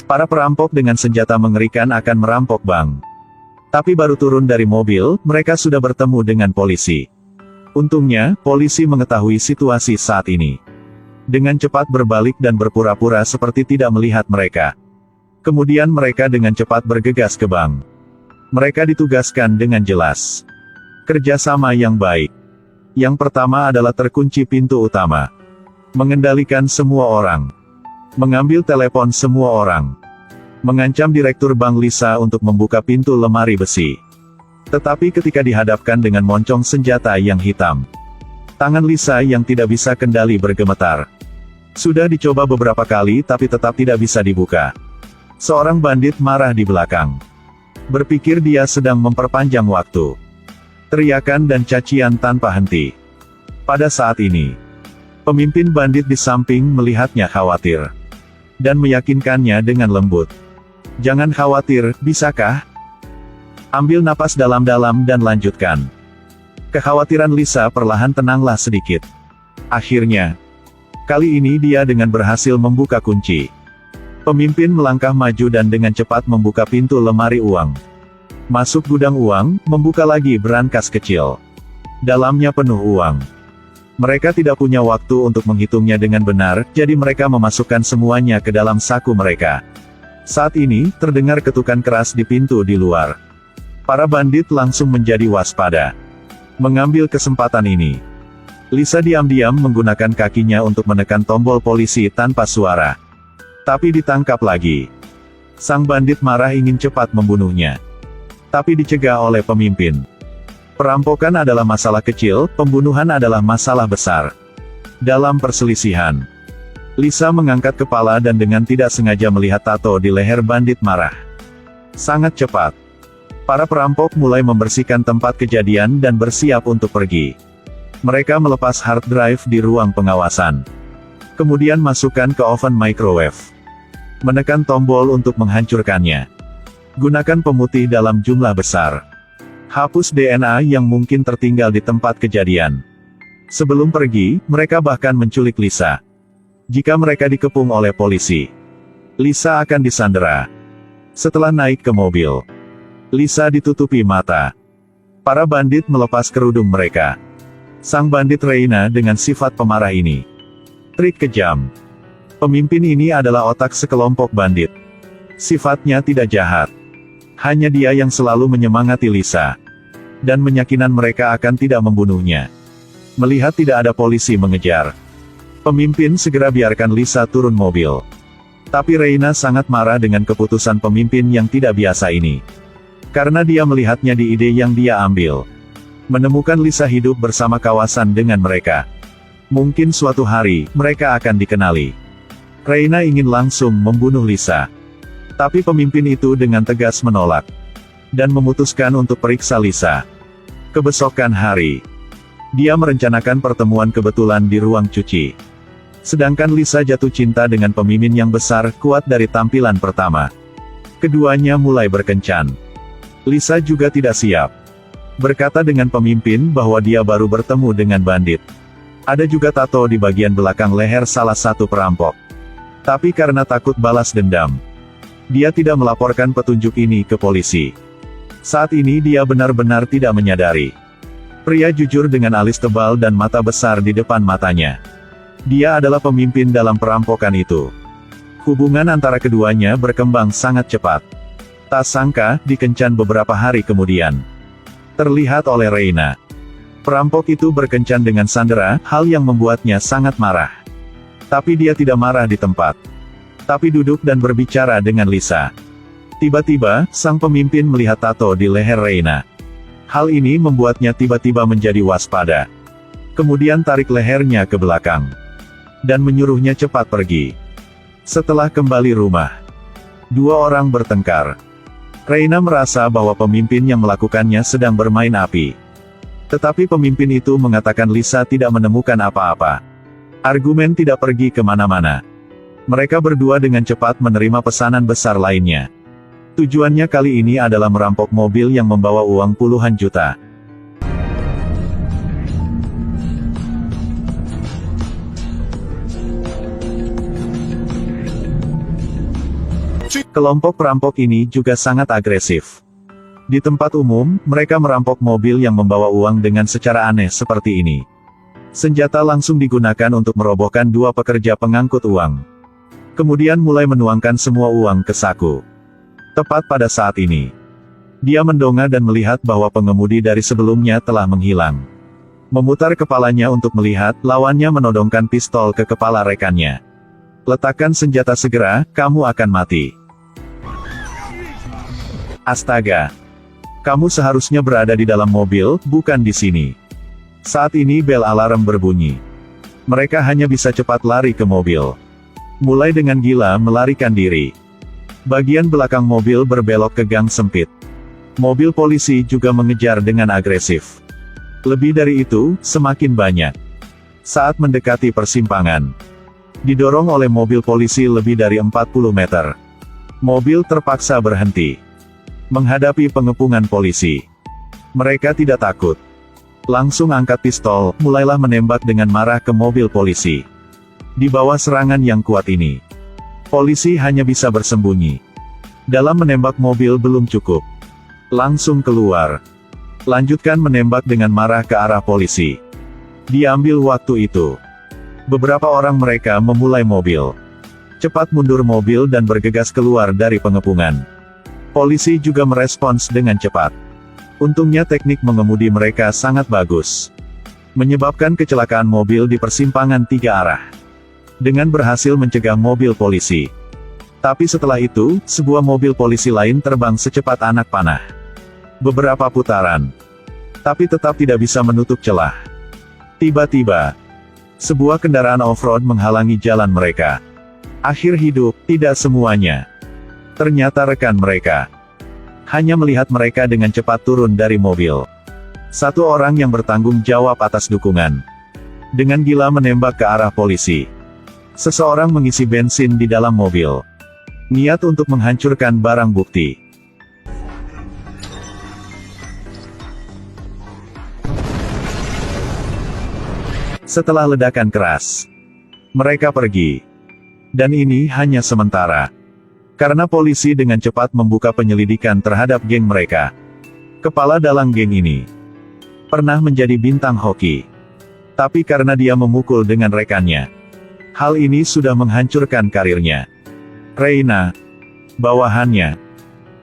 Para perampok dengan senjata mengerikan akan merampok bank. Tapi baru turun dari mobil, mereka sudah bertemu dengan polisi. Untungnya, polisi mengetahui situasi saat ini. Dengan cepat berbalik dan berpura-pura seperti tidak melihat mereka. Kemudian mereka dengan cepat bergegas ke bank. Mereka ditugaskan dengan jelas. Kerjasama yang baik. Yang pertama adalah terkunci pintu utama. Mengendalikan semua orang. Mengambil telepon semua orang. Mengancam Direktur Bank Lisa untuk membuka pintu lemari besi. Tetapi ketika dihadapkan dengan moncong senjata yang hitam, tangan Lisa yang tidak bisa kendali bergemetar. Sudah dicoba beberapa kali tapi tetap tidak bisa dibuka. Seorang bandit marah di belakang. Berpikir dia sedang memperpanjang waktu. Teriakan dan cacian tanpa henti. Pada saat ini, pemimpin bandit di samping melihatnya khawatir. Dan meyakinkannya dengan lembut. Jangan khawatir, bisakah? Ambil napas dalam-dalam dan lanjutkan. Kekhawatiran Lisa perlahan tenanglah sedikit. Akhirnya, kali ini dia dengan berhasil membuka kunci. Pemimpin melangkah maju dan dengan cepat membuka pintu lemari uang. Masuk gudang uang, membuka lagi brankas kecil. Dalamnya penuh uang. Mereka tidak punya waktu untuk menghitungnya dengan benar, jadi mereka memasukkan semuanya ke dalam saku mereka. Saat ini, terdengar ketukan keras di pintu di luar. Para bandit langsung menjadi waspada. Mengambil kesempatan ini, Lisa diam-diam menggunakan kakinya untuk menekan tombol polisi tanpa suara. Tapi ditangkap lagi. Sang bandit marah ingin cepat membunuhnya. Tapi dicegah oleh pemimpin. Perampokan adalah masalah kecil, pembunuhan adalah masalah besar. Dalam perselisihan, Lisa mengangkat kepala dan dengan tidak sengaja melihat tato di leher bandit marah. Sangat cepat. Para perampok mulai membersihkan tempat kejadian dan bersiap untuk pergi. Mereka melepas hard drive di ruang pengawasan. Kemudian masukkan ke oven microwave. Menekan tombol untuk menghancurkannya. Gunakan pemutih dalam jumlah besar. Hapus DNA yang mungkin tertinggal di tempat kejadian. Sebelum pergi, mereka bahkan menculik Lisa. Jika mereka dikepung oleh polisi, Lisa akan disandera. Setelah naik ke mobil, Lisa ditutupi mata. Para bandit melepas kerudung mereka. Sang bandit Reina dengan sifat pemarah ini. Trik kejam. Pemimpin ini adalah otak sekelompok bandit. Sifatnya tidak jahat. Hanya dia yang selalu menyemangati Lisa. Dan meyakinkan mereka akan tidak membunuhnya. Melihat tidak ada polisi mengejar, pemimpin segera biarkan Lisa turun mobil. Tapi Reina sangat marah dengan keputusan pemimpin yang tidak biasa ini. Karena dia melihatnya di ide yang dia ambil. Menemukan Lisa hidup bersama kawasan dengan mereka. Mungkin suatu hari, mereka akan dikenali. Reina ingin langsung membunuh Lisa. Tapi pemimpin itu dengan tegas menolak. Dan memutuskan untuk periksa Lisa. Kebesokan hari, dia merencanakan pertemuan kebetulan di ruang cuci. Sedangkan Lisa jatuh cinta dengan pemimpin yang besar, kuat dari tampilan pertama. Keduanya mulai berkencan. Lisa juga tidak siap. Berkata dengan pemimpin bahwa dia baru bertemu dengan bandit. Ada juga tato di bagian belakang leher salah satu perampok. Tapi karena takut balas dendam, dia tidak melaporkan petunjuk ini ke polisi. Saat ini dia benar-benar tidak menyadari. Pria jujur dengan alis tebal dan mata besar di depan matanya. Dia adalah pemimpin dalam perampokan itu. Hubungan antara keduanya berkembang sangat cepat. Tak sangka, dikencan beberapa hari kemudian. Terlihat oleh Reina. Perampok itu berkencan dengan Sandra, hal yang membuatnya sangat marah. Tapi dia tidak marah di tempat. Tapi duduk dan berbicara dengan Lisa. Tiba-tiba, sang pemimpin melihat tato di leher Reina. Hal ini membuatnya tiba-tiba menjadi waspada. Kemudian tarik lehernya ke belakang. Dan menyuruhnya cepat pergi. Setelah kembali rumah, dua orang bertengkar. Reina merasa bahwa pemimpin yang melakukannya sedang bermain api. Tetapi pemimpin itu mengatakan Lisa tidak menemukan apa-apa. Argumen tidak pergi kemana-mana. Mereka berdua dengan cepat menerima pesanan besar lainnya. Tujuannya kali ini adalah merampok mobil yang membawa uang puluhan juta. Kelompok perampok ini juga sangat agresif. Di tempat umum, mereka merampok mobil yang membawa uang dengan secara aneh seperti ini. Senjata langsung digunakan untuk merobohkan dua pekerja pengangkut uang. Kemudian mulai menuangkan semua uang ke saku. Tepat pada saat ini, dia mendongak dan melihat bahwa pengemudi dari sebelumnya telah menghilang. Memutar kepalanya untuk melihat, lawannya menodongkan pistol ke kepala rekannya. Letakkan senjata segera, kamu akan mati. Astaga. Kamu seharusnya berada di dalam mobil, bukan di sini. Saat ini bel alarm berbunyi. Mereka hanya bisa cepat lari ke mobil. Mulai dengan gila melarikan diri. Bagian belakang mobil berbelok ke gang sempit. Mobil polisi juga mengejar dengan agresif. Lebih dari itu, semakin banyak. Saat mendekati persimpangan, didorong oleh mobil polisi lebih dari 40 meter. Mobil terpaksa berhenti. Menghadapi pengepungan polisi, mereka tidak takut. Langsung angkat pistol, mulailah menembak dengan marah ke mobil polisi. Di bawah serangan yang kuat ini, polisi hanya bisa bersembunyi. Dalam menembak mobil belum cukup. Langsung keluar. Lanjutkan menembak dengan marah ke arah polisi. Diambil waktu itu. Beberapa orang mereka memulai mobil. Cepat mundur mobil dan bergegas keluar dari pengepungan. Polisi juga merespons dengan cepat. Untungnya teknik mengemudi mereka sangat bagus. Menyebabkan kecelakaan mobil di persimpangan 3 arah. Dengan berhasil mencegah mobil polisi. Tapi setelah itu, sebuah mobil polisi lain terbang secepat anak panah. Beberapa putaran. Tapi tetap tidak bisa menutup celah. Tiba-tiba, sebuah kendaraan off-road menghalangi jalan mereka. Akhir hidup, tidak semuanya. Ternyata rekan mereka hanya melihat mereka dengan cepat turun dari mobil. Satu orang yang bertanggung jawab atas dukungan. Dengan gila menembak ke arah polisi. Seseorang mengisi bensin di dalam mobil. Niat untuk menghancurkan barang bukti. Setelah ledakan keras, mereka pergi. Dan ini hanya sementara. Karena polisi dengan cepat membuka penyelidikan terhadap geng mereka. Kepala dalang geng ini pernah menjadi bintang hoki. Tapi karena dia memukul dengan rekannya, hal ini sudah menghancurkan karirnya. Reina, bawahannya.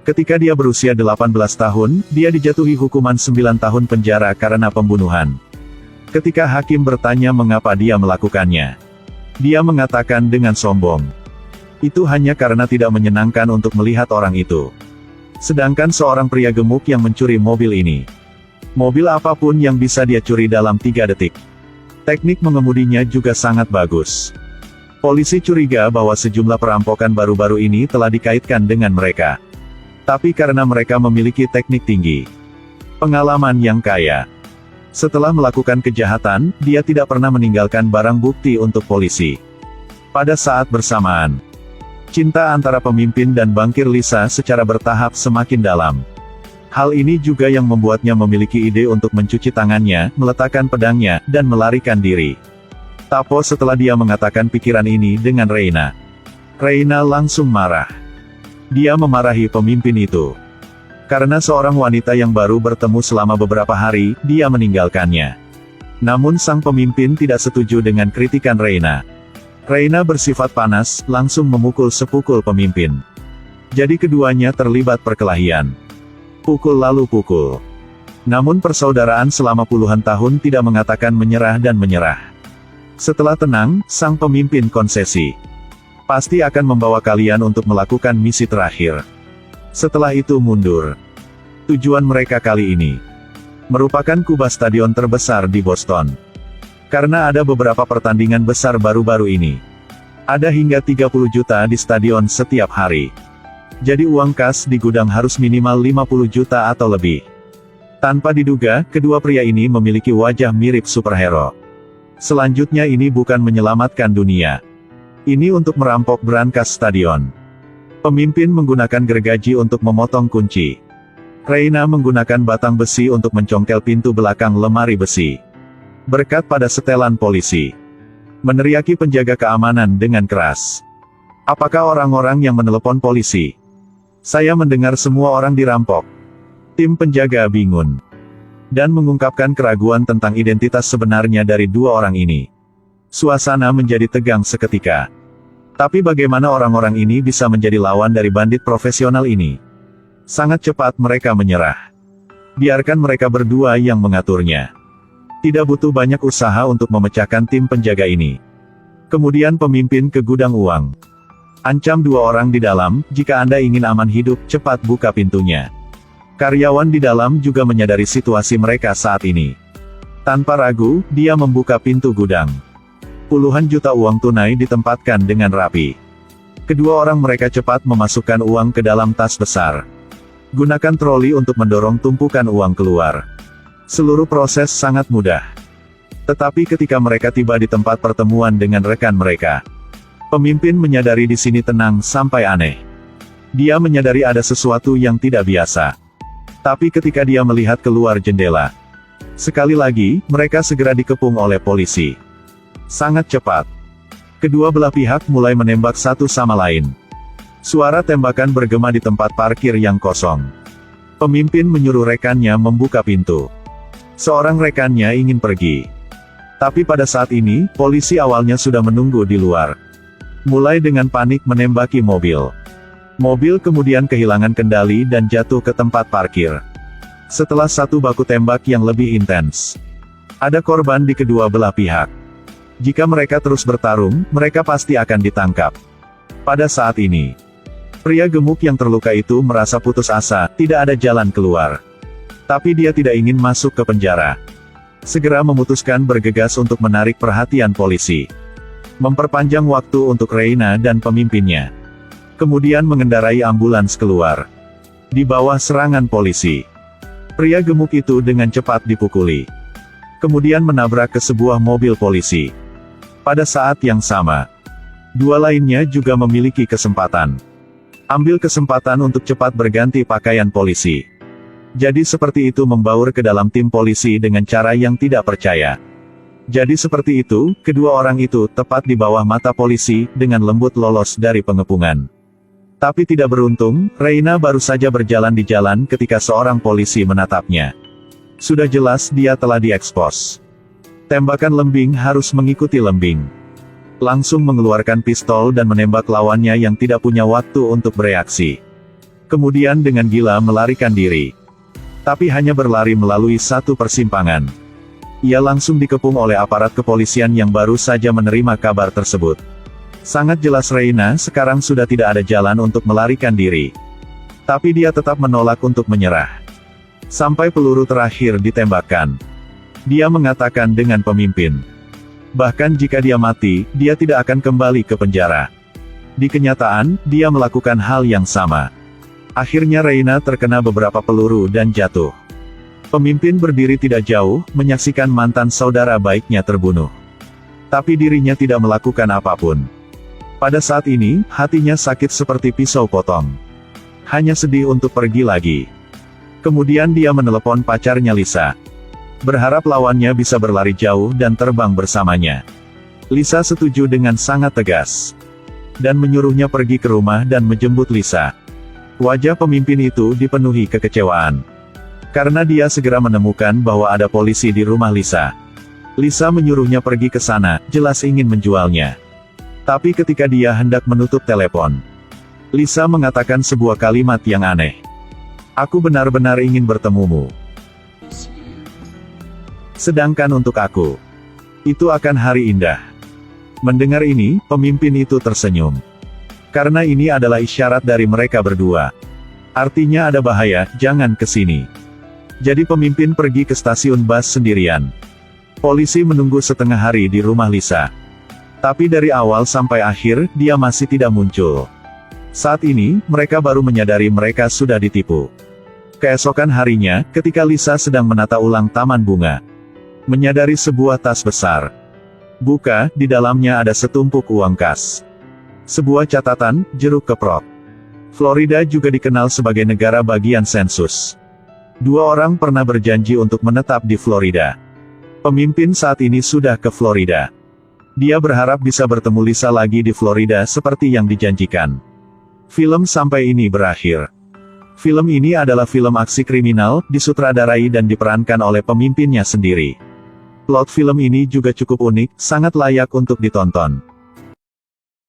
Ketika dia berusia 18 tahun, dia dijatuhi hukuman 9 tahun penjara karena pembunuhan. Ketika hakim bertanya mengapa dia melakukannya, dia mengatakan dengan sombong, itu hanya karena tidak menyenangkan untuk melihat orang itu. Sedangkan seorang pria gemuk yang mencuri mobil ini. Mobil apapun yang bisa dia curi dalam 3 detik. Teknik mengemudinya juga sangat bagus. Polisi curiga bahwa sejumlah perampokan baru-baru ini telah dikaitkan dengan mereka. Tapi karena mereka memiliki teknik tinggi, pengalaman yang kaya. Setelah melakukan kejahatan, dia tidak pernah meninggalkan barang bukti untuk polisi. Pada saat bersamaan, cinta antara pemimpin dan bankir Lisa secara bertahap semakin dalam. Hal ini juga yang membuatnya memiliki ide untuk mencuci tangannya, meletakkan pedangnya, dan melarikan diri. Tapo setelah dia mengatakan pikiran ini dengan Reina. Reina langsung marah. Dia memarahi pemimpin itu. Karena seorang wanita yang baru bertemu selama beberapa hari, dia meninggalkannya. Namun sang pemimpin tidak setuju dengan kritikan Reina. Reina bersifat panas, langsung memukul sepukul pemimpin. Jadi keduanya terlibat perkelahian. Pukul lalu pukul. Namun persaudaraan selama puluhan tahun tidak mengatakan menyerah dan menyerah. Setelah tenang, sang pemimpin konsesi. Pasti akan membawa kalian untuk melakukan misi terakhir. Setelah itu mundur. Tujuan mereka kali ini merupakan kubah stadion terbesar di Boston. Karena ada beberapa pertandingan besar baru-baru ini. Ada hingga 30 juta di stadion setiap hari. Jadi uang kas di gudang harus minimal 50 juta atau lebih. Tanpa diduga, kedua pria ini memiliki wajah mirip superhero. Selanjutnya ini bukan menyelamatkan dunia. Ini untuk merampok brankas stadion. Pemimpin menggunakan gergaji untuk memotong kunci. Reina menggunakan batang besi untuk mencongkel pintu belakang lemari besi. Berkat pada setelan polisi. Meneriaki penjaga keamanan dengan keras. Apakah orang-orang yang menelepon polisi? Saya mendengar semua orang dirampok. Tim penjaga bingung dan mengungkapkan keraguan tentang identitas sebenarnya dari dua orang ini. Suasana menjadi tegang seketika. Tapi bagaimana orang-orang ini bisa menjadi lawan dari bandit profesional ini? Sangat cepat mereka menyerah. Biarkan mereka berdua yang mengaturnya. Tidak butuh banyak usaha untuk memecahkan tim penjaga ini. Kemudian pemimpin ke gudang uang. Ancam dua orang di dalam, jika Anda ingin aman hidup, cepat buka pintunya. Karyawan di dalam juga menyadari situasi mereka saat ini. Tanpa ragu, dia membuka pintu gudang. Puluhan juta uang tunai ditempatkan dengan rapi. Kedua orang mereka cepat memasukkan uang ke dalam tas besar. Gunakan troli untuk mendorong tumpukan uang keluar. Seluruh proses sangat mudah. Tetapi ketika mereka tiba di tempat pertemuan dengan rekan mereka, pemimpin menyadari di sini tenang sampai aneh. Dia menyadari ada sesuatu yang tidak biasa. Tapi ketika dia melihat keluar jendela, sekali lagi, mereka segera dikepung oleh polisi. Sangat cepat. Kedua belah pihak mulai menembak satu sama lain. Suara tembakan bergema di tempat parkir yang kosong. Pemimpin menyuruh rekannya membuka pintu. Seorang rekannya ingin pergi. Tapi pada saat ini, polisi awalnya sudah menunggu di luar. Mulai dengan panik menembaki mobil. Mobil kemudian kehilangan kendali dan jatuh ke tempat parkir. Setelah satu baku tembak yang lebih intens, ada korban di kedua belah pihak. Jika mereka terus bertarung, mereka pasti akan ditangkap. Pada saat ini, pria gemuk yang terluka itu merasa putus asa, tidak ada jalan keluar. Tapi dia tidak ingin masuk ke penjara. Segera memutuskan bergegas untuk menarik perhatian polisi. Memperpanjang waktu untuk Reina dan pemimpinnya. Kemudian mengendarai ambulans keluar. Di bawah serangan polisi, pria gemuk itu dengan cepat dipukuli. Kemudian menabrak ke sebuah mobil polisi. Pada saat yang sama, dua lainnya juga memiliki kesempatan. Ambil kesempatan untuk cepat berganti pakaian polisi. Jadi seperti itu membaur ke dalam tim polisi dengan cara yang tidak percaya. Jadi seperti itu, kedua orang itu tepat di bawah mata polisi, dengan lembut lolos dari pengepungan. Tapi tidak beruntung, Reina baru saja berjalan di jalan ketika seorang polisi menatapnya. Sudah jelas dia telah diekspos. Tembakan lembing harus mengikuti lembing. Langsung mengeluarkan pistol dan menembak lawannya yang tidak punya waktu untuk bereaksi. Kemudian dengan gila melarikan diri. Tapi hanya berlari melalui satu persimpangan. Ia langsung dikepung oleh aparat kepolisian yang baru saja menerima kabar tersebut. Sangat jelas Reina sekarang sudah tidak ada jalan untuk melarikan diri. Tapi dia tetap menolak untuk menyerah. Sampai peluru terakhir ditembakkan. Dia mengatakan dengan pemimpin. Bahkan jika dia mati, dia tidak akan kembali ke penjara. Di kenyataan, dia melakukan hal yang sama. Akhirnya Reina terkena beberapa peluru dan jatuh. Pemimpin berdiri tidak jauh, menyaksikan mantan saudara baiknya terbunuh. Tapi dirinya tidak melakukan apapun. Pada saat ini, hatinya sakit seperti pisau potong. Hanya sedih untuk pergi lagi. Kemudian dia menelepon pacarnya Lisa. Berharap lawannya bisa berlari jauh dan terbang bersamanya. Lisa setuju dengan sangat tegas. Dan menyuruhnya pergi ke rumah dan menjemput Lisa. Wajah pemimpin itu dipenuhi kekecewaan. Karena dia segera menemukan bahwa ada polisi di rumah Lisa. Lisa menyuruhnya pergi ke sana, jelas ingin menjualnya. Tapi ketika dia hendak menutup telepon, Lisa mengatakan sebuah kalimat yang aneh. Aku benar-benar ingin bertemumu. Sedangkan untuk aku, itu akan hari indah. Mendengar ini, pemimpin itu tersenyum. Karena ini adalah isyarat dari mereka berdua. Artinya ada bahaya, jangan ke sini. Jadi pemimpin pergi ke stasiun bus sendirian. Polisi menunggu setengah hari di rumah Lisa. Tapi dari awal sampai akhir, dia masih tidak muncul. Saat ini, mereka baru menyadari mereka sudah ditipu. Keesokan harinya, ketika Lisa sedang menata ulang taman bunga, menyadari sebuah tas besar. Buka, di dalamnya ada setumpuk uang kas. Sebuah catatan, jeruk keprok. Florida juga dikenal sebagai negara bagian sensus. Dua orang pernah berjanji untuk menetap di Florida. Pemimpin saat ini sudah ke Florida. Dia berharap bisa bertemu Lisa lagi di Florida seperti yang dijanjikan. Film sampai ini berakhir. Film ini adalah film aksi kriminal, disutradarai dan diperankan oleh pemimpinnya sendiri. Plot film ini juga cukup unik, sangat layak untuk ditonton.